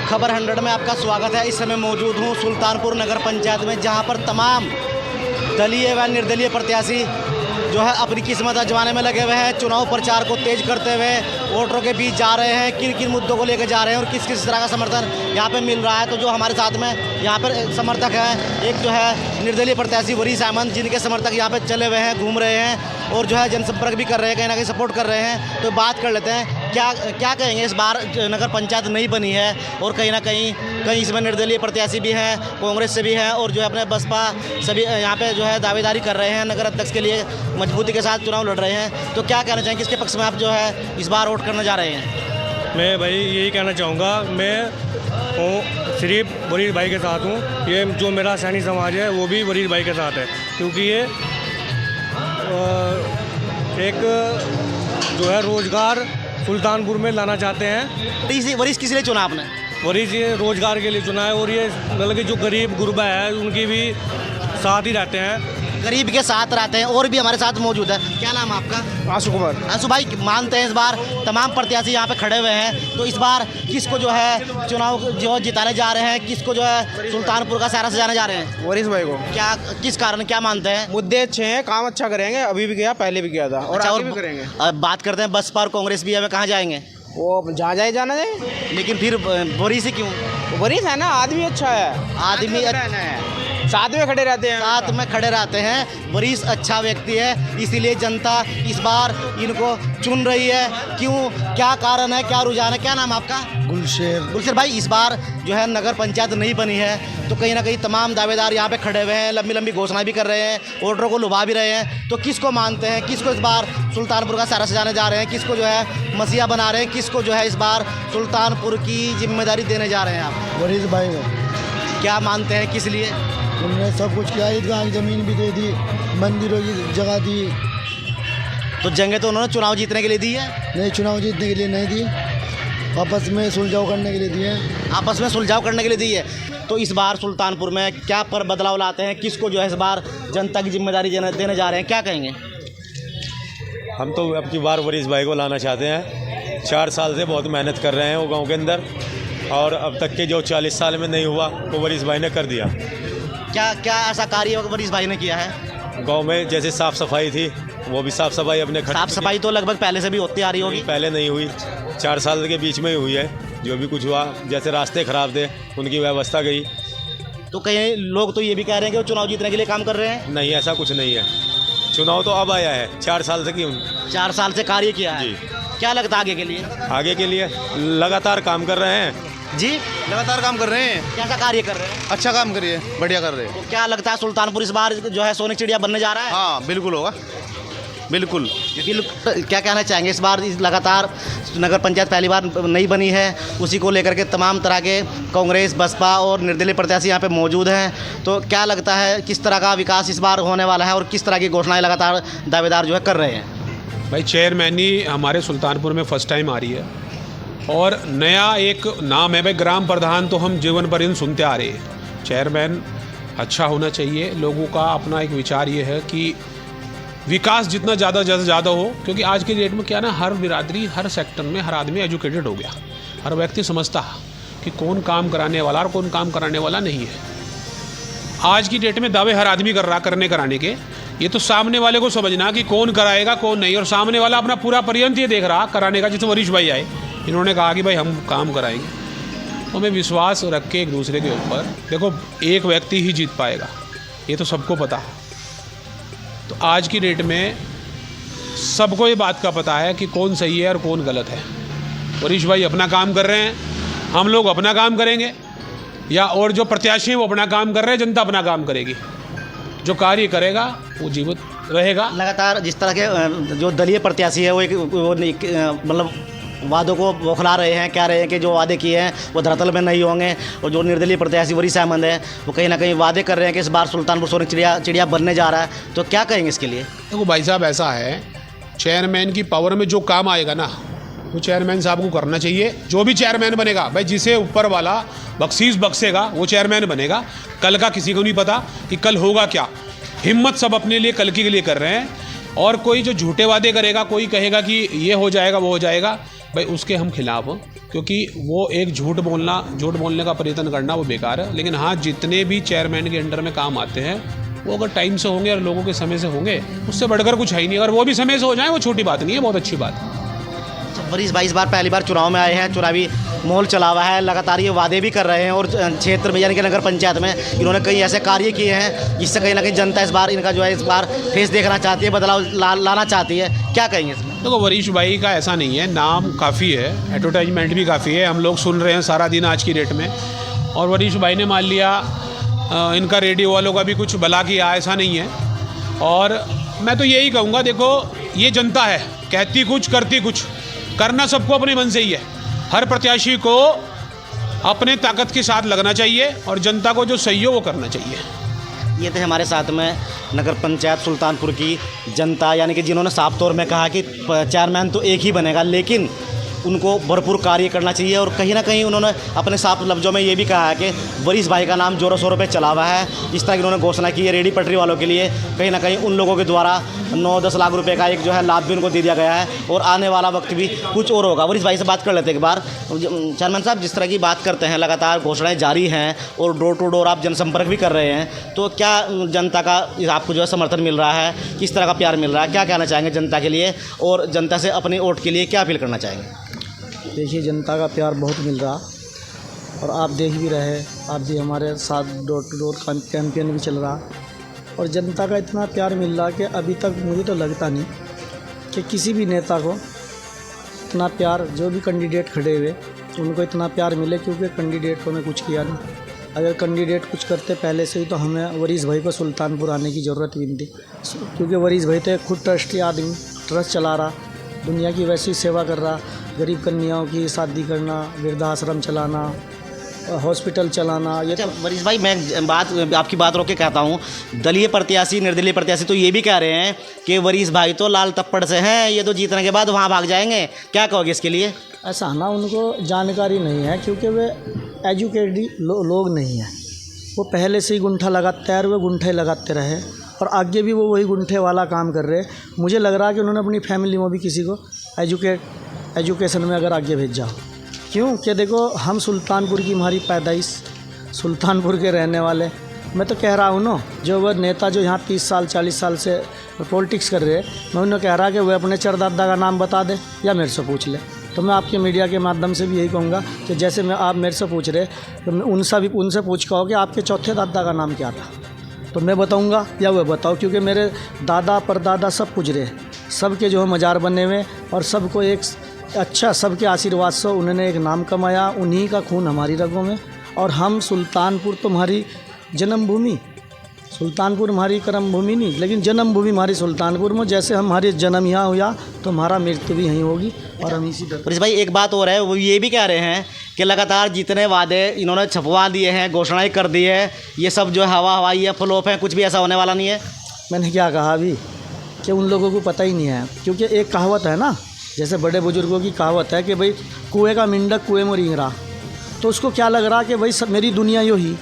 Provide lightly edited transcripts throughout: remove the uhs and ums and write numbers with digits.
खबर 100 में आपका स्वागत है। इस समय मौजूद हूँ सुल्तानपुर नगर पंचायत में, जहाँ पर तमाम दलीय व निर्दलीय प्रत्याशी जो है अपनी किस्मत आजमाने में लगे हुए हैं। चुनाव प्रचार को तेज करते हुए वोटरों के बीच जा रहे हैं, किन किन मुद्दों को लेकर जा रहे हैं और किस किस तरह का समर्थन यहाँ पे मिल रहा है। तो जो हमारे साथ में यहाँ पर समर्थक हैं, एक जो है निर्दलीय प्रत्याशी वरीस अहमद, जिनके समर्थक यहाँ पे चले हुए हैं, घूम रहे हैं और जो है जनसंपर्क भी कर रहे हैं, कहीं ना कहीं सपोर्ट कर रहे हैं। तो बात कर लेते हैं, क्या कहेंगे। इस बार नगर पंचायत नहीं बनी है और कहीं ना कहीं इसमें निर्दलीय प्रत्याशी भी हैं, कांग्रेस से भी हैं और जो है अपने बसपा सभी यहाँ पे जो है दावेदारी कर रहे हैं, नगर अध्यक्ष के लिए मजबूती के साथ चुनाव लड़ रहे हैं। तो क्या कहना चाहेंगे, किसके पक्ष में आप जो है इस बार वोट करने जा रहे हैं? मैं भाई यही कहना चाहूँगा, मैं सिर्फ वरीस भाई के साथ हूँ। ये जो मेरा सैनिक समाज है वो भी वरीस भाई के साथ है, क्योंकि ये एक जो है रोज़गार सुल्तानपुर में लाना चाहते हैं। वरीस किस लिए चुना आपने? वरीस ये रोज़गार के लिए चुना है और ये मतलब कि जो गरीब गुरबा है उनकी भी साथ ही रहते हैं, गरीब के साथ रहते हैं। और भी हमारे साथ मौजूद है। क्या नाम है आपका? आशु कुमार। आशु भाई, मानते हैं इस बार तमाम प्रत्याशी यहाँ पे खड़े हुए हैं, तो इस बार किसको जो है चुनाव जो जिताने जा रहे हैं, किसको जो है सुल्तानपुर का सारा सजाने जा रहे हैं? वरीस भाई को। क्या किस कारण, क्या मानते हैं? मुद्दे अच्छे हैं, काम अच्छा करेंगे, अभी भी किया, पहले भी किया था और अच्छा, आगे भी करेंगे। अब बात करते हैं बसपा और कांग्रेस भी है, कहाँ जाएंगे? वो जहाँ जाए जाना जाए, लेकिन फिर वरीस ही क्यों? वरीस है ना, आदमी अच्छा है, आदमी साथ में खड़े रहते हैं, साथ में खड़े रहते हैं। वरीस अच्छा व्यक्ति है, इसीलिए जनता इस बार इनको चुन रही है। क्यों, क्या कारण है, क्या रुझान है? क्या नाम है आपका? गुलशेर भाई, इस बार जो है नगर पंचायत नहीं बनी है, तो कहीं ना कहीं तमाम दावेदार यहाँ पे खड़े हुए हैं, लंबी लंबी घोषणाएं भी कर रहे हैं, वोटरों को लुभा भी रहे हैं। तो किसको मानते हैं, किसको इस बार सुल्तानपुर का सारा सजाने जा रहे हैं, किसको जो है मसीहा बना रहे हैं, किसको जो है इस बार सुल्तानपुर की जिम्मेदारी देने जा रहे हैं आप? वरीस भाई को। क्या मानते हैं, किस लिए? उन्होंने सब कुछ किया, ईदगाह की ज़मीन भी दे दी, मंदिरों की जगह दी। तो जंगें तो उन्होंने चुनाव जीतने के लिए दी है? नहीं, चुनाव जीतने के लिए नहीं दी, आपस में सुलझाव करने के लिए दी है। आपस में सुलझाव करने के लिए दी है। तो इस बार सुल्तानपुर में क्या पर बदलाव लाते हैं, किसको जो है इस बार जनता की जिम्मेदारी देने जा रहे हैं, क्या कहेंगे? हम तो अब की बार वरीस भाई को लाना चाहते हैं। 4 साल से बहुत मेहनत कर रहे हैं वो गांव के अंदर, और अब तक के जो 40 साल में नहीं हुआ वो वरीस भाई ने कर दिया। क्या ऐसा कार्य वरीस भाई ने किया है? गांव में जैसे साफ़ सफाई थी, वो भी साफ़ सफाई अपने साफ़ सफाई तो लगभग पहले से भी होती आ रही होगी। पहले नहीं हुई, 4 साल के बीच में ही हुई है। जो भी कुछ हुआ, जैसे रास्ते ख़राब थे उनकी व्यवस्था गई। तो कई लोग तो ये भी कह रहे हैं कि वो चुनाव जीतने के लिए काम कर रहे हैं। नहीं, ऐसा कुछ नहीं है। चुनाव तो अब आया है, 4 साल से क्यों? 4 साल से कार्य किया है जी। क्या लगता है आगे के लिए? आगे के लिए लगातार काम कर रहे हैं जी, लगातार काम कर रहे हैं। कैसा कार्य कर रहे हैं? अच्छा काम करिए, बढ़िया कर रहे हैं। तो क्या लगता है सुल्तानपुर इस बार जो है सोने की चिड़िया बनने जा रहा है? हाँ, बिल्कुल होगा, बिल्कुल। क्या कहना चाहेंगे, इस बार लगातार नगर पंचायत पहली बार नहीं बनी है, उसी को लेकर के तमाम तरह के कांग्रेस, बसपा और निर्दलीय प्रत्याशी यहाँ पे मौजूद हैं। तो क्या लगता है किस तरह का विकास इस बार होने वाला है और किस तरह की घोषणाएं लगातार दावेदार जो है कर रहे हैं? भाई, चेयरमैनी हमारे सुल्तानपुर में फ़र्स्ट टाइम आ रही है और नया एक नाम है भाई, ग्राम प्रधान तो हम जीवन पर्यंत सुनते आ रहे हैं। चेयरमैन अच्छा होना चाहिए। लोगों का अपना एक विचार ये है कि विकास जितना ज़्यादा हो, क्योंकि आज के डेट में क्या ना, हर बिरादरी, हर सेक्टर में हर आदमी एजुकेटेड हो गया। हर व्यक्ति समझता है कि कौन काम कराने वाला और कौन काम कराने वाला नहीं है। आज की डेट में दावे हर आदमी कर रहा कराने के, ये तो सामने वाले को समझना कि कौन कराएगा कौन नहीं, और सामने वाला अपना पूरा पर्यंत ये देख रहा कराने का। जैसे वरीस भाई आए, इन्होंने कहा कि भाई हम काम कराएंगे, तो हमें विश्वास रख के एक दूसरे के ऊपर, देखो एक व्यक्ति ही जीत पाएगा, ये तो सबको पता है। तो आज की डेट में सबको ये बात का पता है कि कौन सही है और कौन गलत है। वरीस भाई अपना काम कर रहे हैं, हम लोग अपना काम करेंगे, या और जो प्रत्याशी हैं वो अपना काम कर रहे हैं, जनता अपना काम करेगी। जो कार्य करेगा वो जीवित रहेगा। लगातार जिस तरह के जो दलीय प्रत्याशी है वो मतलब वादों को बौखला रहे हैं, कह रहे हैं कि जो वादे किए हैं वो धरातल में नहीं होंगे, और जो निर्दलीय प्रत्याशी वरीस अहमद है वो कहीं ना कहीं वादे कर रहे हैं कि इस बार सुल्तानपुर सोने चिड़िया बनने जा रहा है। तो क्या कहेंगे इसके लिए? देखो भाई साहब, ऐसा है, चेयरमैन की पावर में जो काम आएगा ना, वो चेयरमैन साहब को करना चाहिए। जो भी चेयरमैन बनेगा भाई, जिसे ऊपर वाला बख्शीश बख्शेगा वो चेयरमैन बनेगा। कल का किसी को नहीं पता कि कल होगा क्या। हिम्मत सब अपने लिए कल के लिए कर रहे हैं, और कोई जो झूठे वादे करेगा, कोई कहेगा कि ये हो जाएगा वो हो जाएगा, भाई उसके हम खिलाफ हैं, क्योंकि वो एक झूठ बोलने का प्रयत्न करना वो बेकार है। लेकिन हाँ, जितने भी चेयरमैन के अंडर में काम आते हैं वो अगर टाइम से होंगे और लोगों के समय से होंगे, उससे बढ़कर कुछ है ही नहीं। अगर वो भी समय से हो जाए वो छोटी बात नहीं है, बहुत अच्छी बात है। वरीश भाई इस बार पहली बार चुनाव में आए हैं, चुनावी माहौल चला हुआ है, लगातार ये वादे भी कर रहे हैं और क्षेत्र में यानी कि नगर पंचायत में इन्होंने कई ऐसे कार्य किए हैं जिससे कहीं ना कहीं जनता इस बार इनका जो है इस बार फेस देखना चाहती है, बदलाव लाना चाहती है। क्या कहेंगे इसमें? देखो, वरीश भाई का ऐसा नहीं है, नाम काफ़ी है, एडवर्टाइजमेंट भी काफ़ी है, हम लोग सुन रहे हैं सारा दिन आज की डेट में। और वरीश भाई ने मान लिया इनका रेडियो वालों का भी कुछ भला किया, ऐसा नहीं है। और मैं तो यही कहूँगा, देखो ये जनता है, कहती कुछ करती कुछ, करना सबको अपने मन से ही है। हर प्रत्याशी को अपने ताकत के साथ लगना चाहिए और जनता को जो सही हो वो करना चाहिए। ये थे हमारे साथ में नगर पंचायत सुल्तानपुर की जनता, यानी कि जिन्होंने साफ तौर में कहा कि चेयरमैन तो एक ही बनेगा, लेकिन उनको भरपूर कार्य करना चाहिए। और कहीं ना कहीं उन्होंने अपने साफ लफ्ज़ों में ये भी कहा है कि वरीश भाई का नाम ज़ोरों शोरों पे चला हुआ है। इस तरह की उन्होंने घोषणा की है रेडी पटरी वालों के लिए, कहीं ना कहीं उन लोगों के द्वारा 9-10 लाख रुपए का एक जो है लाभ भी उनको दे दिया गया है और आने वाला वक्त भी कुछ और होगा। वरीश भाई से बात कर लेते हैं एक बार। चेयरमैन साहब, जिस तरह की बात करते हैं, लगातार घोषणाएँ जारी हैं और डोर टू डोर आप जनसंपर्क भी कर रहे हैं, तो क्या जनता का आपको जो है समर्थन मिल रहा है, किस तरह का प्यार मिल रहा है, क्या कहना चाहेंगे जनता के लिए और जनता से अपनी वोट के लिए क्या अपील करना चाहेंगे? देखिए, जनता का प्यार बहुत मिल रहा और आप देख भी रहे, आप भी हमारे साथ डोर टू डोर कैंपेन भी चल रहा और जनता का इतना प्यार मिल रहा कि अभी तक मुझे तो लगता नहीं कि किसी भी नेता को इतना प्यार, जो भी कैंडिडेट खड़े हुए उनको इतना प्यार मिले, क्योंकि कैंडिडेट ने कुछ किया नहीं। अगर कैंडिडेट कुछ करते पहले से ही तो हमें वरीश भाई को सुल्तानपुर आने की ज़रूरत भी नहीं थी, क्योंकि वरीश भाई तो खुद ट्रस्टी आदमी, ट्रस्ट चला रहा, दुनिया की वैसी सेवा कर रहा, गरीब कन्याओं की शादी करना, वृद्धाश्रम चलाना, हॉस्पिटल चलाना। ये तो वरीश भाई, मैं आपकी बात रोक के कहता हूँ, दलीय प्रत्याशी निर्दलीय प्रत्याशी तो ये भी कह रहे हैं कि वरीश भाई तो लाल तप्पड़ से हैं, ये तो जीतने के बाद वहाँ भाग जाएंगे, क्या कहोगे इसके लिए? ऐसा ना, उनको जानकारी नहीं है, क्योंकि वे एजुकेटेड लोग नहीं हैं। वो पहले से ही गुंठा लगाते हैं और वे गुंठे लगाते रहे और आगे भी वो वही गुंठे वाला काम कर रहे हैं। मुझे लग रहा है कि उन्होंने अपनी फैमिली में भी किसी को एजुकेशन में अगर आगे भेजा। क्यों कि देखो, हम सुल्तानपुर की, हमारी पैदाइश सुल्तानपुर के रहने वाले, मैं तो कह रहा हूँ ना, जो वह नेता जो यहाँ 30 साल 40 साल से पॉलिटिक्स कर रहे हैं, मैं उन्हें कह रहा कि वह अपने चरदादा का नाम बता दे या मेरे से पूछ ले। तो मैं आपके मीडिया के माध्यम से भी यही कहूँगा कि जैसे आप मेरे से पूछ रहे, तो मैं उनसे पूछ कहो कि आपके चौथे दादा का नाम क्या था, तो मैं बताऊँगा या वह बताओ, क्योंकि मेरे दादा परदादा सब गुजरे हैं, सबके जो है मज़ार बने हुए और सबको एक अच्छा, सबके आशीर्वाद से उन्होंने एक नाम कमाया, उन्हीं का खून हमारी रगों में। और हम सुल्तानपुर तुम्हारी जन्मभूमि, सुल्तानपुर हमारी कर्मभूमि नहीं, लेकिन जन्मभूमि हमारी सुल्तानपुर में। जैसे हमारे जन्म यहाँ हुआ तो हमारा मृत्यु भी यहीं होगी और हम इसी तरह। वरीश भाई, एक बात और है, वो ये भी कह रहे हैं कि लगातार जितने वादे इन्होंने छपवा दिए हैं, घोषणाएँ कर दी है, ये सब जो हवा हवाई है, फ्लॉप है, कुछ भी ऐसा होने वाला नहीं है। मैंने क्या कहा अभी कि उन लोगों को पता ही नहीं है, क्योंकि एक कहावत है ना, जैसे बड़े बुजुर्गों की कहावत है कि भाई कुएं का मेंढक कुएं में रेंग रहा, तो उसको क्या लग रहा कि भाई सब मेरी दुनिया यो ही।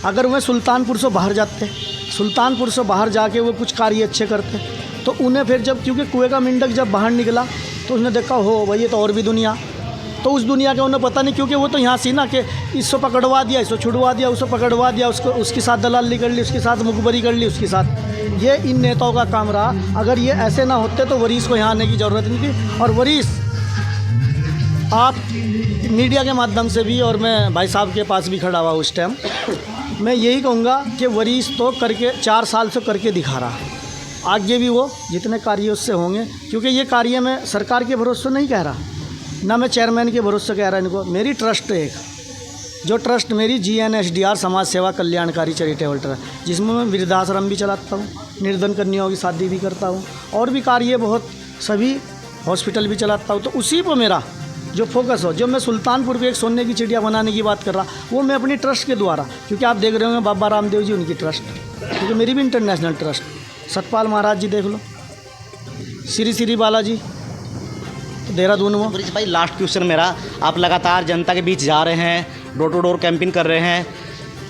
अगर वह सुल्तानपुर से बाहर जाते, सुल्तानपुर से बाहर जाके वो कुछ कार्य अच्छे करते, तो उन्हें फिर जब, क्योंकि कुएं का मेंढक जब बाहर निकला तो उसने देखा हो भाई ये तो और भी दुनिया, तो उस दुनिया का उन्हें पता नहीं, क्योंकि वो तो यहाँ से ना कि इसको पकड़वा दिया, इसको छुड़वा दिया, उसको पकड़वा दिया, उसको उसके साथ दलाली कर ली, उसके साथ मुखबरी कर ली, उसके साथ। ये इन नेताओं का काम रहा। अगर ये ऐसे ना होते तो वरीश को यहाँ आने की ज़रूरत नहीं थी। और वरीश, आप मीडिया के माध्यम से भी, और मैं भाई साहब के पास भी खड़ा हुआ उस टाइम, मैं यही कहूँगा कि वरीश तो करके 4 साल से करके दिखा रहा, आगे भी वो जितने कार्य उससे होंगे, क्योंकि ये कार्य मैं सरकार के भरोसे नहीं कह रहा, ना मैं चेयरमैन के भरोसे कह रहा इनको। मेरी ट्रस्ट है एक, जो ट्रस्ट मेरी GNSDR समाज सेवा कल्याणकारी चैरिटेबल ट्रस्ट, जिसमें मैं वृद्धाश्रम भी चलाता हूँ, निर्धन कन्याओं की शादी भी करता हूँ और भी कार्य बहुत, सभी हॉस्पिटल भी चलाता हूँ। तो उसी पर मेरा जो फोकस हो, जो मैं सुल्तानपुर को एक सोने की चिड़िया बनाने की बात कर रहा, वो मैं अपनी ट्रस्ट के द्वारा, क्योंकि आप देख रहे होंगे बाबा रामदेव जी उनकी ट्रस्ट, क्योंकि मेरी भी इंटरनेशनल ट्रस्ट, सतपाल महाराज जी देख लो, श्री बालाजी देहरादून में। वरीश भाई, लास्ट क्वेश्चन मेरा, आप लगातार जनता के बीच जा रहे हैं, डोर टू डोर कैंपेन कर रहे हैं,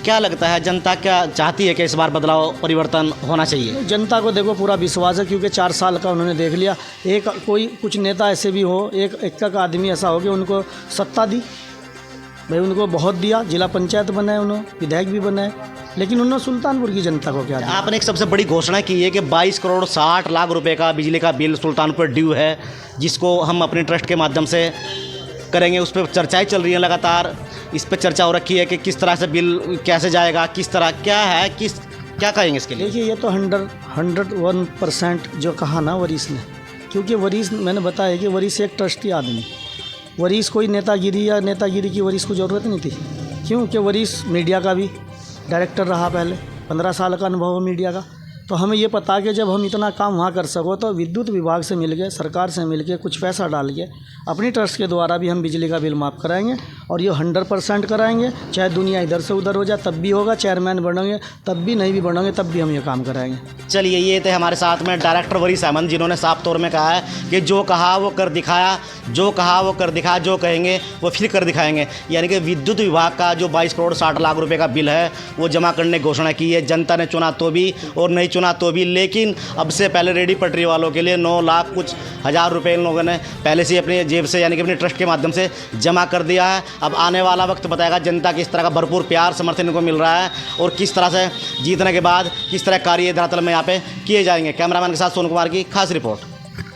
क्या लगता है जनता क्या चाहती है कि इस बार बदलाव परिवर्तन होना चाहिए? जनता को देखो पूरा विश्वास है, क्योंकि 4 साल का उन्होंने देख लिया। एक कोई कुछ नेता ऐसे भी हो, एक आदमी ऐसा हो कि उनको सत्ता दी, भाई उनको बहुत दिया, जिला पंचायत बनाए, उन्होंने विधायक भी बनाए, लेकिन उन्होंने सुल्तानपुर की जनता को क्या दिया? आपने एक सबसे बड़ी घोषणा की है कि 22 करोड़ 60 लाख रुपए का बिजली का बिल सुल्तानपुर ड्यू है, जिसको हम अपने ट्रस्ट के माध्यम से करेंगे। उस पर चर्चाएं चल रही हैं लगातार, इस पर चर्चा हो रखी है कि किस तरह से बिल कैसे जाएगा, किस तरह क्या है, क्या कहेंगे इसके लिए? देखिए, ये तो 101% जो कहा ना वरीश ने, क्योंकि वरीश मैंने बताया कि वरीश एक ट्रस्टी आदमी, वरीश कोई नेतागिरी की वरीश को ज़रूरत नहीं थी। क्यों कि वरीश मीडिया का भी डायरेक्टर रहा, पहले 15 साल का अनुभव है मीडिया का। तो हमें ये पता कि जब हम इतना काम वहाँ कर सको तो विद्युत विभाग से मिल के, सरकार से मिल के कुछ पैसा डाल के अपनी ट्रस्ट के द्वारा भी हम बिजली का बिल माफ़ कराएंगे, और ये 100% कराएंगे। चाहे दुनिया इधर से उधर हो जाए तब भी होगा, चेयरमैन बनेंगे तब भी, नहीं भी बनेंगे तब भी हम ये काम कराएंगे। चलिए, ये थे हमारे साथ में डायरेक्टर वरीश अहमद, जिन्होंने साफ तौर में कहा है कि जो कहा वो कर दिखाया, जो कहा वो कर दिखाया, जो कहेंगे वो फिर कर दिखाएंगे। यानी कि विद्युत विभाग का जो 22 करोड़ 60 लाख रुपए का बिल है वो जमा करने की घोषणा की है। जनता ने चुना तो भी और नहीं चुना तो भी, लेकिन अब से पहले रेडी पटरी वालों के लिए 9 लाख कुछ हज़ार रुपये इन लोगों ने पहले से अपनी जेब से, यानी कि अपने ट्रस्ट के माध्यम से जमा कर दिया है। अब आने वाला वक्त बताएगा जनता किस तरह का भरपूर प्यार समर्थन इनको मिल रहा है, और किस तरह से जीतने के बाद किस तरह कार्य धरातल में यहाँ पे किए जाएंगे। कैमरामैन के साथ सोनू कुमार की खास रिपोर्ट।